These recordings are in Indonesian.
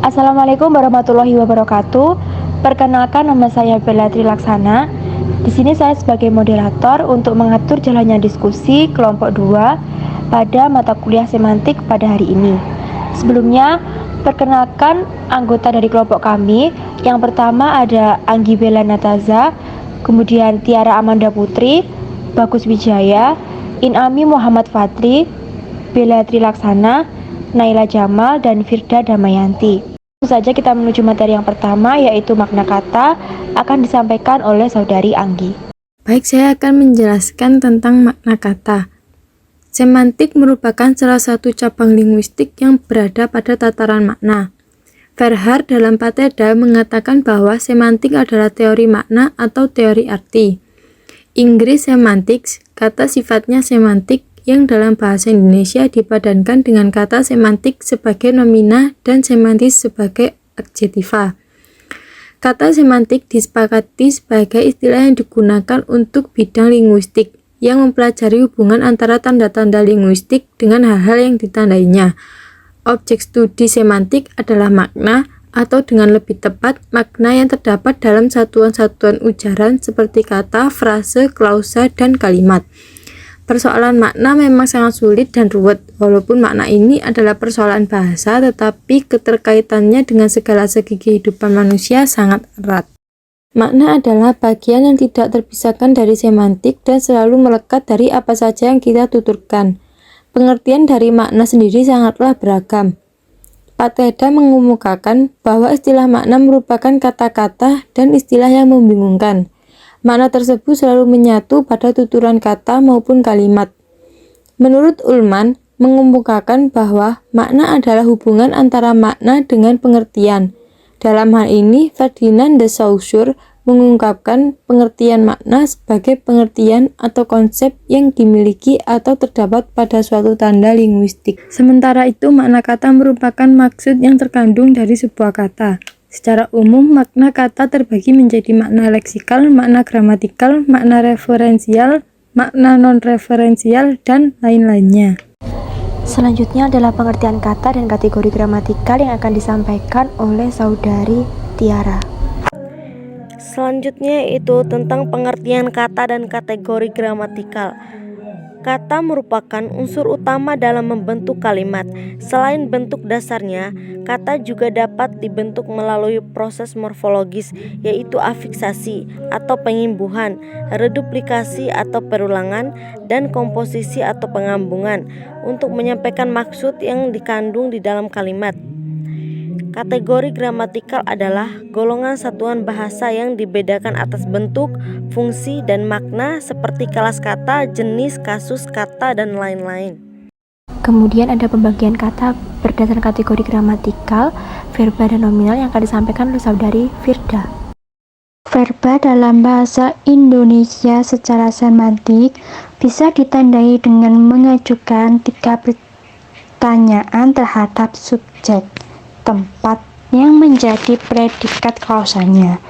Assalamualaikum warahmatullahi wabarakatuh. Perkenalkan, nama saya Bella Trilaksana. Di sini saya sebagai moderator untuk mengatur jalannya diskusi kelompok 2 pada mata kuliah semantik pada hari ini. Sebelumnya, perkenalkan anggota dari kelompok kami. Yang pertama ada Anggi Bella Nataza, kemudian Tiara Amanda Putri, Bagus Wijaya, Inami Muhammad Fadri, Bella Trilaksana, Naila Jamal, dan Firda Damayanti. Langsung saja kita menuju materi yang pertama, yaitu makna kata, akan disampaikan oleh saudari Anggi. Baik, saya akan menjelaskan tentang makna kata. Semantik merupakan salah satu cabang linguistik yang berada pada tataran makna. Verhaer dalam Pateda mengatakan bahwa semantik adalah teori makna atau teori arti. Inggris semantics, kata sifatnya semantik yang dalam bahasa Indonesia dipadankan dengan kata semantik sebagai nomina dan semantis sebagai adjektiva. Kata semantik disepakati sebagai istilah yang digunakan untuk bidang linguistik yang mempelajari hubungan antara tanda-tanda linguistik dengan hal-hal yang ditandainya. Objek studi semantik adalah makna, atau dengan lebih tepat, makna yang terdapat dalam satuan-satuan ujaran seperti kata, frase, klausa, dan kalimat. Persoalan makna memang sangat sulit dan ruwet, walaupun makna ini adalah persoalan bahasa, tetapi keterkaitannya dengan segala segi kehidupan manusia sangat erat. Makna adalah bagian yang tidak terpisahkan dari semantik dan selalu melekat dari apa saja yang kita tuturkan. Pengertian dari makna sendiri sangatlah beragam. Pateda mengemukakan bahwa istilah makna merupakan kata-kata dan istilah yang membingungkan. Makna tersebut selalu menyatu pada tuturan kata maupun kalimat. Menurut Ullmann, mengemukakan bahwa makna adalah hubungan antara makna dengan pengertian. Dalam hal ini, Ferdinand de Saussure mengungkapkan pengertian makna sebagai pengertian atau konsep yang dimiliki atau terdapat pada suatu tanda linguistik. Sementara itu, makna kata merupakan maksud yang terkandung dari sebuah kata. Secara umum, makna kata terbagi menjadi makna leksikal, makna gramatikal, makna referensial, makna non-referensial, dan lain-lainnya. Selanjutnya adalah pengertian kata dan kategori gramatikal yang akan disampaikan oleh saudari Tiara. Selanjutnya yaitu tentang pengertian kata dan kategori gramatikal. Kata merupakan unsur utama dalam membentuk kalimat. Selain bentuk dasarnya, kata juga dapat dibentuk melalui proses morfologis, yaitu afiksasi atau pengimbuhan, reduplikasi atau perulangan, dan komposisi atau pengambungan untuk menyampaikan maksud yang dikandung di dalam kalimat. Kategori gramatikal adalah golongan satuan bahasa yang dibedakan atas bentuk, fungsi, dan makna seperti kelas kata, jenis, kasus kata, dan lain-lain. Kemudian ada pembagian kata berdasarkan kategori gramatikal, verba, dan nominal yang akan disampaikan oleh saudari Firda. Verba dalam bahasa Indonesia secara semantik bisa ditandai dengan mengajukan 3 pertanyaan terhadap subjek, tempat yang menjadi predikat kausanya.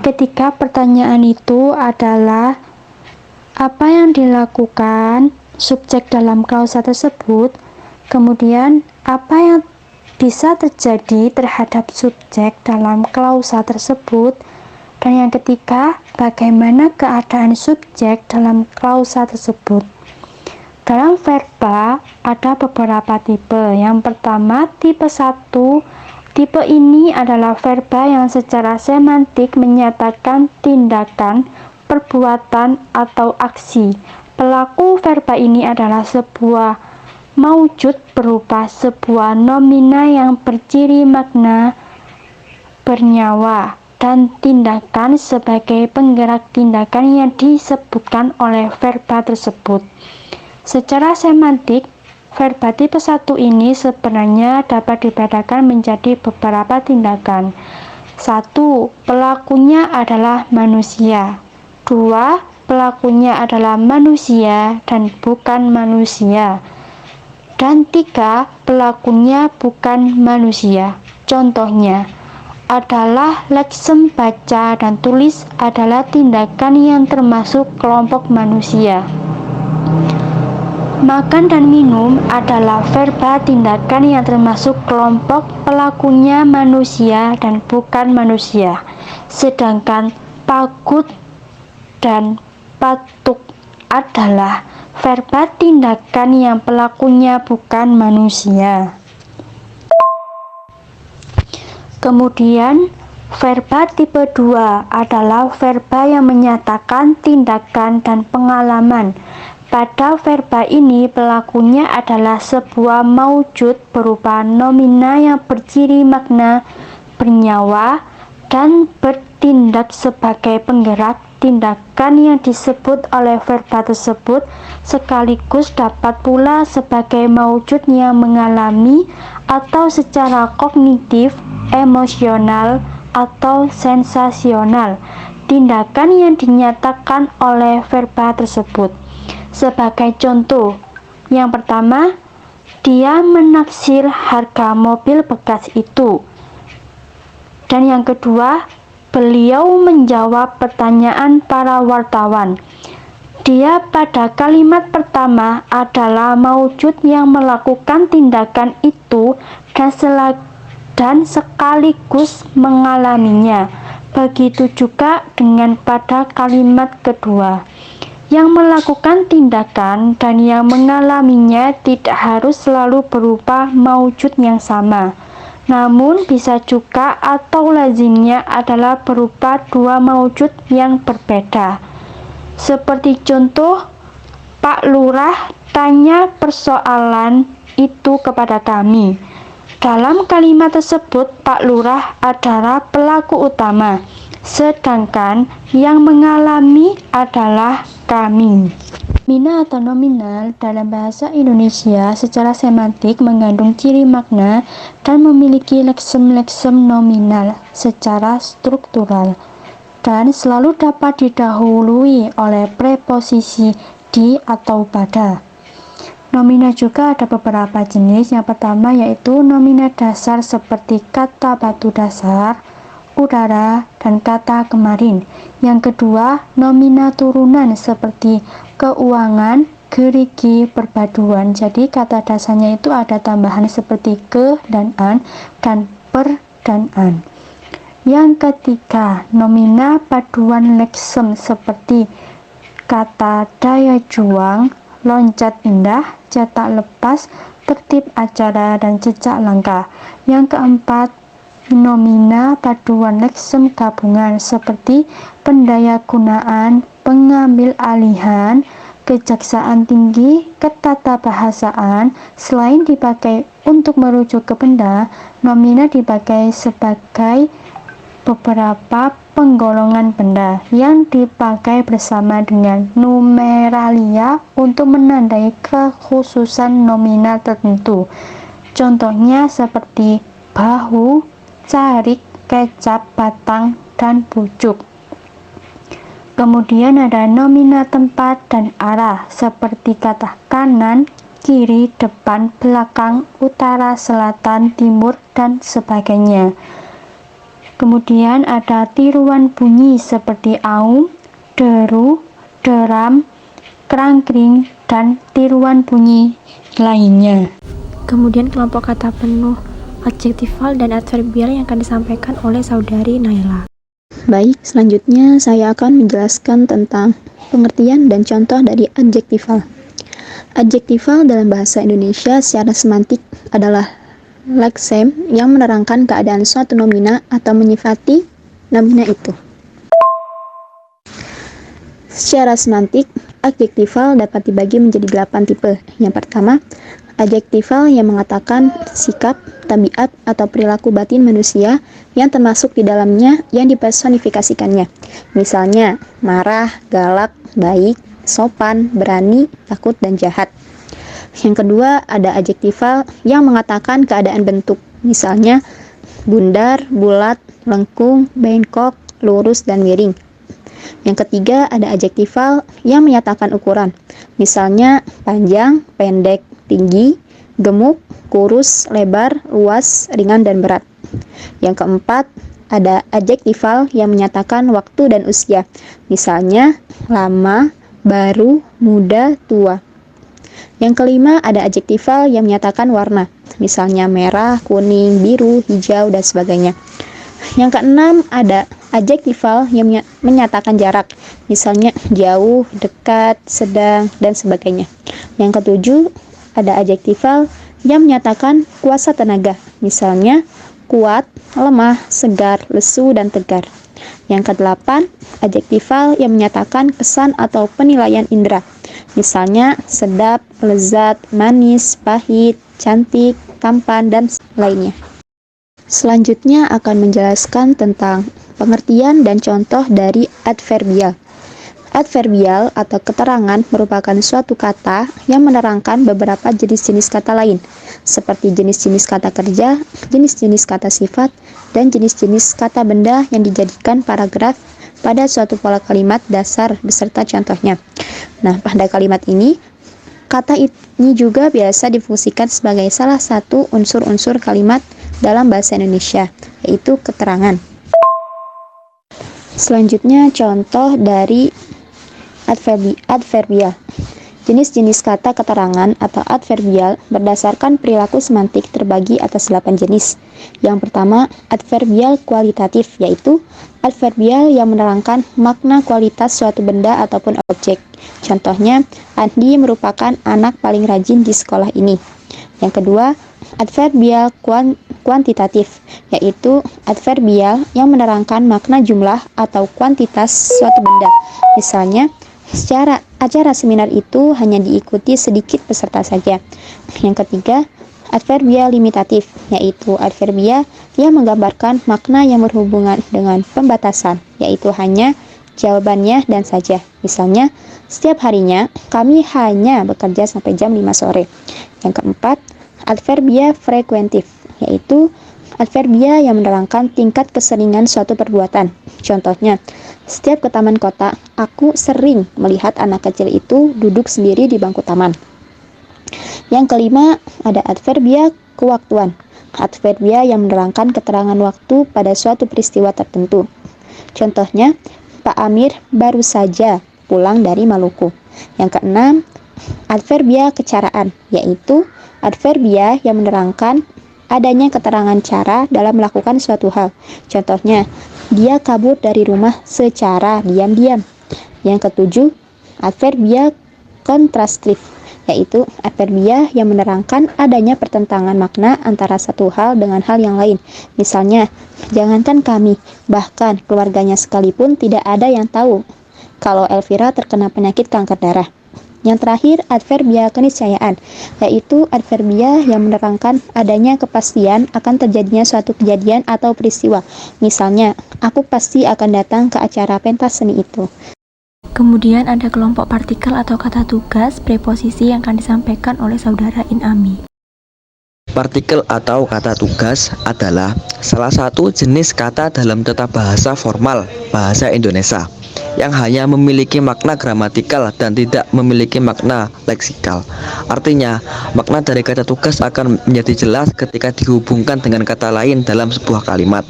Ketiga pertanyaan itu adalah apa yang dilakukan subjek dalam klausa tersebut, kemudian apa yang bisa terjadi terhadap subjek dalam klausa tersebut, dan yang ketiga, bagaimana keadaan subjek dalam klausa tersebut. Dalam verba ada beberapa tipe. Yang pertama, tipe 1. Tipe ini adalah verba yang secara semantik menyatakan tindakan, perbuatan, atau aksi. Pelaku verba ini adalah sebuah maujud berupa sebuah nomina yang berciri makna bernyawa, dan tindakan sebagai penggerak tindakan yang disebutkan oleh verba tersebut. Secara semantik, verba tipe 1 ini sebenarnya dapat dibedakan menjadi beberapa tindakan. 1. Pelakunya adalah manusia. 2. Pelakunya adalah manusia dan bukan manusia. Dan 3. Pelakunya bukan manusia. Contohnya adalah leksem baca dan tulis adalah tindakan yang termasuk kelompok manusia. Makan dan minum adalah verba tindakan yang termasuk kelompok pelakunya manusia dan bukan manusia. Sedangkan pagut dan patuk adalah verba tindakan yang pelakunya bukan manusia. Kemudian, verba tipe 2 adalah verba yang menyatakan tindakan dan pengalaman. Pada verba ini pelakunya adalah sebuah maujud berupa nomina yang berciri makna, bernyawa, dan bertindak sebagai penggerak. Tindakan yang disebut oleh verba tersebut sekaligus dapat pula sebagai maujud yang mengalami atau secara kognitif, emosional, atau sensasional tindakan yang dinyatakan oleh verba tersebut. Sebagai contoh, yang pertama, dia menaksir harga mobil bekas itu. Dan yang kedua, beliau menjawab pertanyaan para wartawan. Dia pada kalimat pertama adalah maujud yang melakukan tindakan itu dan sekaligus mengalaminya. Begitu juga dengan pada kalimat kedua. Yang melakukan tindakan dan yang mengalaminya tidak harus selalu berupa maujud yang sama, namun bisa juga atau lazimnya adalah berupa dua maujud yang berbeda. Seperti contoh, Pak Lurah tanya persoalan itu kepada kami. Dalam kalimat tersebut, Pak Lurah adalah pelaku utama, sedangkan yang mengalami adalah kami. Nomina atau nominal dalam bahasa Indonesia secara semantik mengandung ciri makna dan memiliki leksem-leksem nominal secara struktural dan selalu dapat didahului oleh preposisi di atau pada. Nomina juga ada beberapa jenis. Yang pertama yaitu nomina dasar seperti kata batu dasar, udara, dan kata kemarin. Yang kedua, nomina turunan seperti keuangan, gerigi, perpaduan. Jadi kata dasarnya itu ada tambahan seperti ke dan an, dan per dan an. Yang ketiga, nomina paduan leksem seperti kata daya juang, loncat indah, cetak lepas, tertib acara, dan jejak langkah. Yang keempat, nomina paduan leksem gabungan seperti pendayagunaan, pengambil alihan, kejaksaan tinggi, ketatabahasaan. Selain dipakai untuk merujuk ke benda, nomina dipakai sebagai beberapa penggolongan benda yang dipakai bersama dengan numeralia untuk menandai kekhususan nominal tertentu. Contohnya seperti bahu, carik, kecap, batang, dan pucuk. Kemudian ada nomina tempat dan arah seperti kata kanan, kiri, depan, belakang, utara, selatan, timur, dan sebagainya. Kemudian ada tiruan bunyi seperti aum, deru, deram, krangkring, dan tiruan bunyi lainnya. Kemudian kelompok kata penuh adjektifal dan adverbial yang akan disampaikan oleh saudari Naila. Baik, selanjutnya saya akan menjelaskan tentang pengertian dan contoh dari adjektifal. Adjektifal dalam bahasa Indonesia secara semantik adalah leksem yang menerangkan keadaan suatu nomina atau menyifati nomina itu. Secara semantik, adjektifal dapat dibagi menjadi 8 tipe. Yang pertama, adjektifal yang mengatakan sikap, tabiat, atau perilaku batin manusia yang termasuk di dalamnya yang dipersonifikasikannya. Misalnya, marah, galak, baik, sopan, berani, takut, dan jahat. Yang kedua, ada adjektifal yang mengatakan keadaan bentuk. Misalnya, bundar, bulat, lengkung, bengkok, lurus, dan miring. Yang ketiga, ada adjektifal yang menyatakan ukuran. Misalnya, panjang, pendek, tinggi, gemuk, kurus, lebar, luas, ringan, dan berat. Yang keempat, ada adjektifal yang menyatakan waktu dan usia. Misalnya, lama, baru, muda, tua. Yang kelima, ada adjektifal yang menyatakan warna, misalnya merah, kuning, biru, hijau, dan sebagainya. Yang keenam, ada adjektifal yang menyatakan jarak, misalnya jauh, dekat, sedang, dan sebagainya. Yang ketujuh, ada adjektifal yang menyatakan kuasa tenaga, misalnya kuat, lemah, segar, lesu, dan tegar. Yang kedelapan, adjektifal yang menyatakan kesan atau penilaian indera, misalnya sedap, lezat, manis, pahit, cantik, tampan, dan lainnya. Selanjutnya akan menjelaskan tentang pengertian dan contoh dari adverbial. Adverbial atau keterangan merupakan suatu kata yang menerangkan beberapa jenis-jenis kata lain, seperti jenis-jenis kata kerja, jenis-jenis kata sifat, dan jenis-jenis kata benda yang dijadikan paragraf pada suatu pola kalimat dasar beserta contohnya. Nah, pada kalimat ini, kata ini juga biasa difungsikan sebagai salah satu unsur-unsur kalimat dalam bahasa Indonesia, yaitu keterangan. Selanjutnya, contoh dari adverbial. Jenis-jenis kata keterangan atau adverbial berdasarkan perilaku semantik terbagi atas 8 jenis. Yang pertama, adverbial kualitatif, yaitu adverbial yang menerangkan makna kualitas suatu benda ataupun objek. Contohnya, Andi merupakan anak paling rajin di sekolah ini. Yang kedua, adverbial kuantitatif, yaitu adverbial yang menerangkan makna jumlah atau kuantitas suatu benda. Misalnya, secara acara seminar itu hanya diikuti sedikit peserta saja. Yang ketiga, adverbial limitatif, yaitu adverbial yang menggambarkan makna yang berhubungan dengan pembatasan, yaitu hanya, jawabannya, dan saja. Misalnya, setiap harinya kami hanya bekerja sampai jam 5 sore. Yang keempat, adverbial frekuentif, yaitu adverbial yang menerangkan tingkat keseringan suatu perbuatan. Contohnya, setiap ke taman kota, aku sering melihat anak kecil itu duduk sendiri di bangku taman. Yang kelima, ada adverbial kewaktuan, adverbial yang menerangkan keterangan waktu pada suatu peristiwa tertentu. Contohnya, Pak Amir baru saja pulang dari Maluku. Yang keenam, adverbial kecaraan, yaitu adverbial yang menerangkan adanya keterangan cara dalam melakukan suatu hal. Contohnya, dia kabur dari rumah secara diam-diam. Yang ketujuh, adverbial kontrastif, yaitu adverbial yang menerangkan adanya pertentangan makna antara satu hal dengan hal yang lain. Misalnya, jangankan kami, bahkan keluarganya sekalipun tidak ada yang tahu kalau Elvira terkena penyakit kanker darah. Yang terakhir, adverbial keniscayaan, yaitu adverbial yang menerangkan adanya kepastian akan terjadinya suatu kejadian atau peristiwa. Misalnya, aku pasti akan datang ke acara pentas seni itu. Kemudian ada kelompok partikel atau kata tugas preposisi yang akan disampaikan oleh saudara Inami. Partikel atau kata tugas adalah salah satu jenis kata dalam tata bahasa formal bahasa Indonesia yang hanya memiliki makna gramatikal dan tidak memiliki makna leksikal. Artinya, makna dari kata tugas akan menjadi jelas ketika dihubungkan dengan kata lain dalam sebuah kalimat.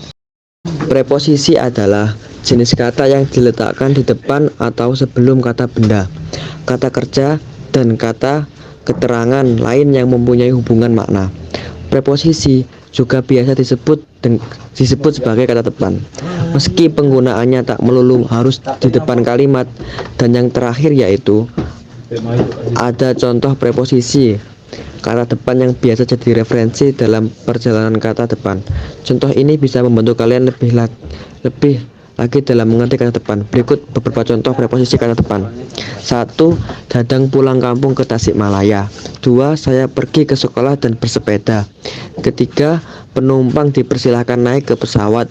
Preposisi adalah jenis kata yang diletakkan di depan atau sebelum kata benda, kata kerja, dan kata keterangan lain yang mempunyai hubungan makna. Preposisi juga biasa disebut sebagai kata depan, meski penggunaannya tak melulu harus di depan kalimat. Dan yang terakhir yaitu ada contoh preposisi kata depan yang biasa jadi referensi dalam perjalanan kata depan. Contoh ini bisa membantu kalian lebih lagi dalam mengerti kata depan. Berikut beberapa contoh preposisi kata depan. 1. Dadang pulang kampung ke Tasikmalaya. 2. Saya pergi ke sekolah dan bersepeda. 3. Penumpang dipersilahkan naik ke pesawat.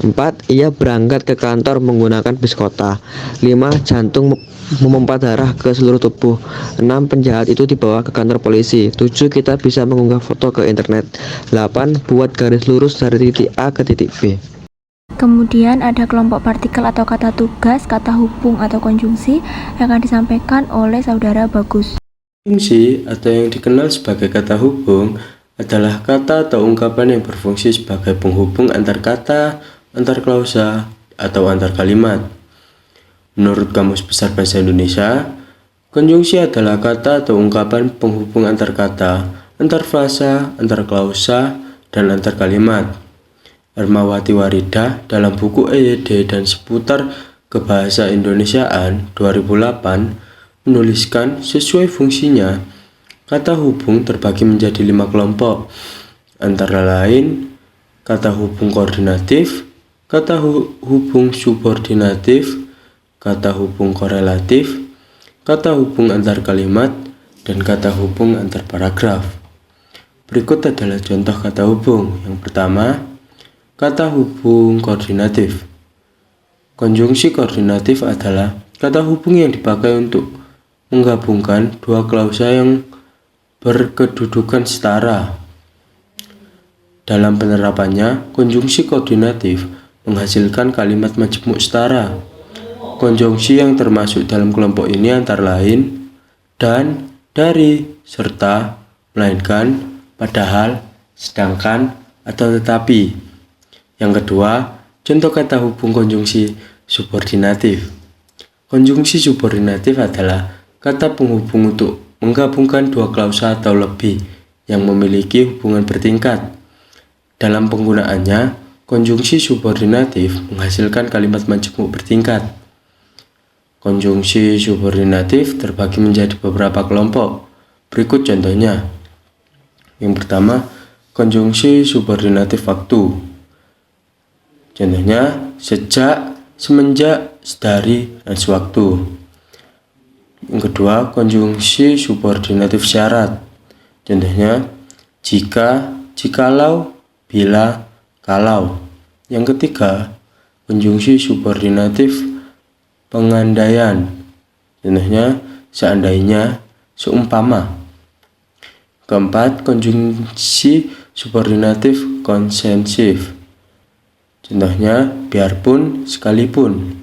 4. Ia berangkat ke kantor menggunakan bis kota. 5. Jantung memompa darah ke seluruh tubuh. 6. Penjahat itu dibawa ke kantor polisi. 7. Kita bisa mengunggah foto ke internet. 8. Buat garis lurus dari titik A ke titik B. Kemudian ada kelompok partikel atau kata tugas, kata hubung atau konjungsi yang akan disampaikan oleh saudara Bagus. Konjungsi atau yang dikenal sebagai kata hubung adalah kata atau ungkapan yang berfungsi sebagai penghubung antar kata, antar klausa, atau antar kalimat. Menurut Kamus Besar Bahasa Indonesia, Konjungsi adalah kata atau ungkapan penghubung antar kata, antar frasa, antar klausa, dan antar kalimat. Hermawati Waridah dalam buku EYD dan seputar Kebahasa Indonesiaan 2008 menuliskan sesuai fungsinya, kata hubung terbagi menjadi 5 kelompok, antara lain kata hubung koordinatif, kata hubung subordinatif, kata hubung korelatif, kata hubung antar kalimat, dan kata hubung antar paragraf. Berikut adalah contoh kata hubung. Yang pertama, kata hubung koordinatif. Konjungsi koordinatif adalah kata hubung yang dipakai untuk menggabungkan dua klausa yang berkedudukan setara. Dalam penerapannya, konjungsi koordinatif menghasilkan kalimat majemuk setara. Konjungsi yang termasuk dalam kelompok ini antara lain dan, dari, serta, melainkan, padahal, sedangkan, atau tetapi. Yang kedua, contoh kata hubung konjungsi subordinatif. Konjungsi subordinatif adalah kata penghubung untuk menggabungkan dua klausa atau lebih yang memiliki hubungan bertingkat. Dalam penggunaannya, konjungsi subordinatif menghasilkan kalimat majemuk bertingkat. Konjungsi subordinatif terbagi menjadi beberapa kelompok. Berikut contohnya. Yang pertama, konjungsi subordinatif waktu. Contohnya, sejak, semenjak, sedari, dan sewaktu. Yang kedua, konjungsi subordinatif syarat. Contohnya, jika, jikalau, bila, kalau. Yang ketiga, konjungsi subordinatif pengandaian. Contohnya, seandainya, seumpama. Keempat, konjungsi subordinatif konsensif. Contohnya, biarpun, sekalipun.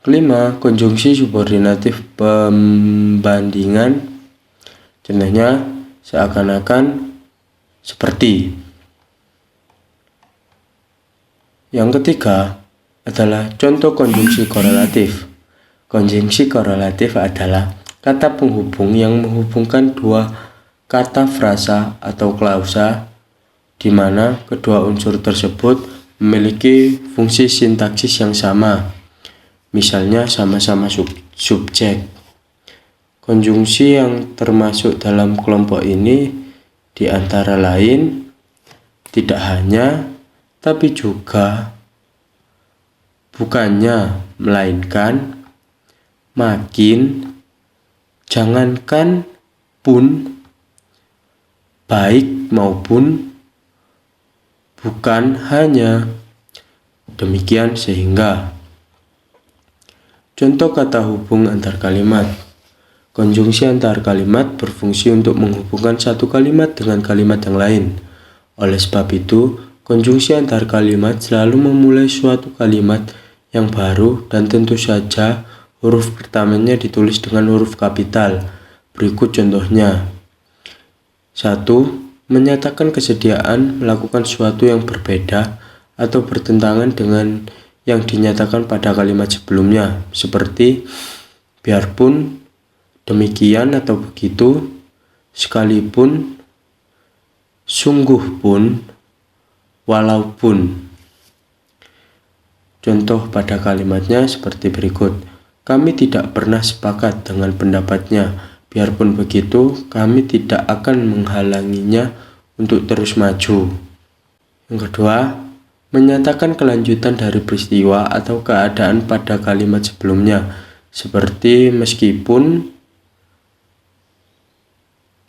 Kelima, konjungsi subordinatif pembandingan. Contohnya, seakan-akan, seperti. Yang ketiga adalah contoh konjungsi korelatif. Konjungsi korelatif adalah kata penghubung yang menghubungkan dua kata frasa atau klausa di mana kedua unsur tersebut memiliki fungsi sintaksis yang sama. Misalnya sama-sama subjek. Konjungsi yang termasuk dalam kelompok ini diantara lain tidak hanya, tapi juga, bukannya, melainkan, makin, jangankan, pun, baik maupun, bukan hanya, demikian sehingga. Contoh kata hubung antar kalimat. Konjungsi antar kalimat berfungsi untuk menghubungkan satu kalimat dengan kalimat yang lain. Oleh sebab itu, konjungsi antar kalimat selalu memulai suatu kalimat yang baru dan tentu saja huruf pertamanya ditulis dengan huruf kapital. Berikut contohnya. 1. Menyatakan kesediaan melakukan sesuatu yang berbeda atau bertentangan dengan yang dinyatakan pada kalimat sebelumnya, seperti biarpun, demikian atau begitu, sekalipun, sungguh pun, walaupun. Contoh pada kalimatnya seperti berikut. Kami tidak pernah sepakat dengan pendapatnya. Biarpun begitu, kami tidak akan menghalanginya untuk terus maju. Yang kedua, menyatakan kelanjutan dari peristiwa atau keadaan pada kalimat sebelumnya, seperti meskipun,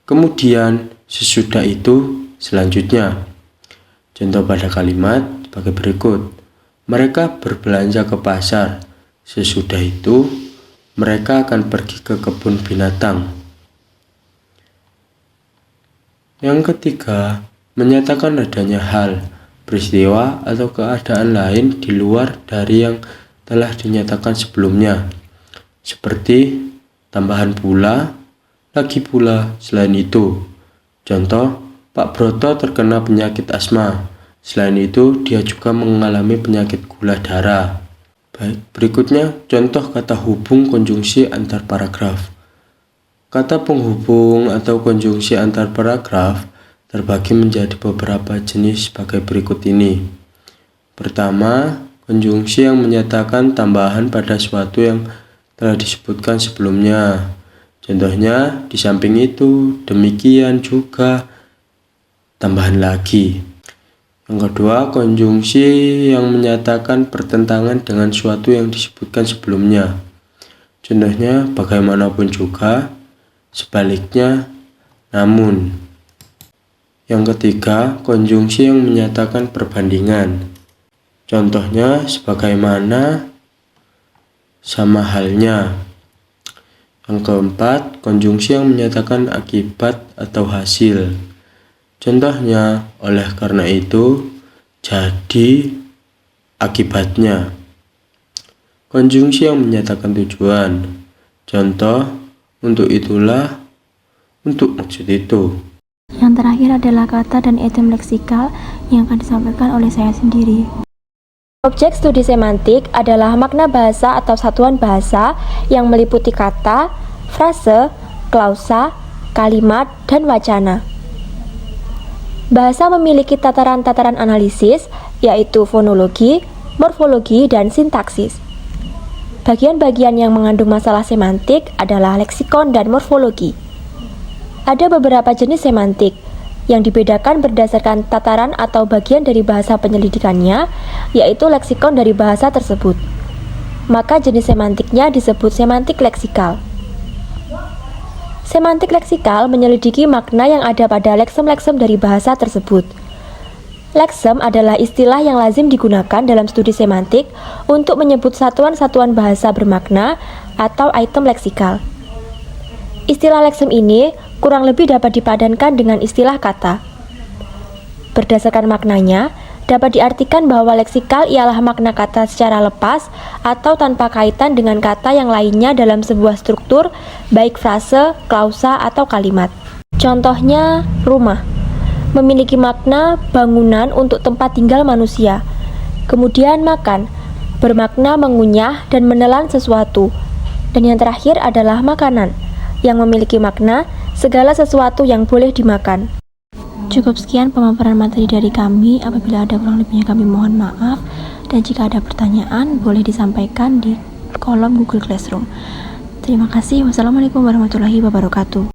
kemudian, sesudah itu, selanjutnya. Contoh pada kalimat sebagai berikut. Mereka berbelanja ke pasar. Sesudah itu, mereka akan pergi ke kebun binatang. Yang ketiga, menyatakan adanya hal, peristiwa, atau keadaan lain di luar dari yang telah dinyatakan sebelumnya. Seperti tambahan pula, lagi pula, selain itu. Contoh, Pak Broto terkena penyakit asma. Selain itu, dia juga mengalami penyakit gula darah. Baik, berikutnya contoh kata hubung konjungsi antar paragraf. Kata penghubung atau konjungsi antar paragraf terbagi menjadi beberapa jenis sebagai berikut ini. Pertama, konjungsi yang menyatakan tambahan pada sesuatu yang telah disebutkan sebelumnya. Contohnya, di samping itu, demikian juga, tambahan lagi. Yang kedua, konjungsi yang menyatakan bertentangan dengan sesuatu yang disebutkan sebelumnya. Contohnya, bagaimanapun juga, sebaliknya, namun. Yang ketiga, konjungsi yang menyatakan perbandingan. Contohnya, sebagaimana, sama halnya. Yang keempat, konjungsi yang menyatakan akibat atau hasil. Contohnya, oleh karena itu, jadi, akibatnya. Konjungsi yang menyatakan tujuan. Contoh, untuk itulah, untuk maksud itu. Yang terakhir adalah kata dan item leksikal yang akan disampaikan oleh saya sendiri. Objek studi semantik adalah makna bahasa atau satuan bahasa yang meliputi kata, frase, klausa, kalimat, dan wacana. Bahasa memiliki tataran-tataran analisis, yaitu fonologi, morfologi, dan sintaksis. Bagian-bagian yang mengandung masalah semantik adalah leksikon dan morfologi. Ada beberapa jenis semantik yang dibedakan berdasarkan tataran atau bagian dari bahasa penyelidikannya, yaitu leksikon dari bahasa tersebut. Maka jenis semantiknya disebut semantik leksikal. Semantik leksikal menyelidiki makna yang ada pada leksem-leksem dari bahasa tersebut. Leksem adalah istilah yang lazim digunakan dalam studi semantik untuk menyebut satuan-satuan bahasa bermakna atau item leksikal. Istilah leksem ini kurang lebih dapat dipadankan dengan istilah kata. Berdasarkan maknanya, dapat diartikan bahwa leksikal ialah makna kata secara lepas atau tanpa kaitan dengan kata yang lainnya dalam sebuah struktur, baik frase, klausa, atau kalimat. Contohnya, rumah memiliki makna bangunan untuk tempat tinggal manusia. Kemudian makan, bermakna mengunyah dan menelan sesuatu. Dan yang terakhir adalah makanan, yang memiliki makna segala sesuatu yang boleh dimakan. Cukup sekian pemaparan materi dari kami. Apabila ada kurang lebihnya kami mohon maaf. Dan jika ada pertanyaan boleh disampaikan di kolom Google Classroom. Terima kasih. Wassalamualaikum warahmatullahi wabarakatuh.